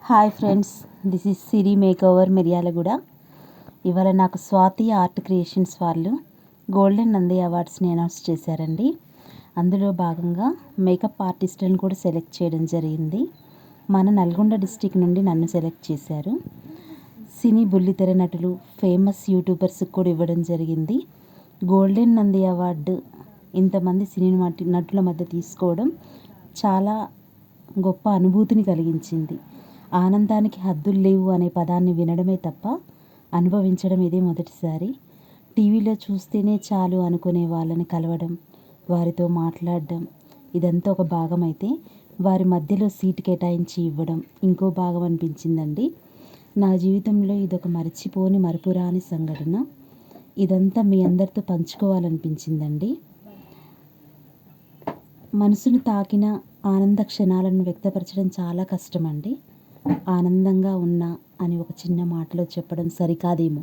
Hi friends, this is Siri makeover Miryalaguda. ఇవాళ నాకు Swathi art creations వాళ్ళు గోల్డెన్ నంది అవార్డ్స్ని అనౌన్స్ చేశారండి. అందులో భాగంగా మేకప్ ఆర్టిస్టులను కూడా సెలెక్ట్ చేయడం జరిగింది. మన నల్గొండ డిస్టిక్ నుండి నన్ను సెలెక్ట్ చేశారు. సినీ బుల్లితెర నటులు, ఫేమస్ యూట్యూబర్స్కి కూడా ఇవ్వడం జరిగింది. గోల్డెన్ నంది అవార్డు ఇంతమంది సినీ నటుల మధ్య తీసుకోవడం చాలా గొప్ప అనుభూతిని కలిగించింది. ఆనందానికి హద్దులు లేవు అనే పదాన్ని వినడమే తప్ప అనుభవించడం ఇదే మొదటిసారి. టీవీలో చూస్తేనే చాలు అనుకునే వాళ్ళని కలవడం, వారితో మాట్లాడడం ఇదంతా ఒక భాగం అయితే, వారి మధ్యలో సీటు కేటాయించి ఇవ్వడం ఇంకో భాగం అనిపించిందండి. నా జీవితంలో ఇదొక మర్చిపోని మరపురాని సంఘటన. ఇదంతా మీ అందరితో పంచుకోవాలనిపించిందండి. మనసును తాకిన ఆనంద క్షణాలను వ్యక్తపరచడం చాలా కష్టమండి. ఆనందంగా ఉన్నా అని ఒక చిన్న మాటలో చెప్పడం సరికాదేమో.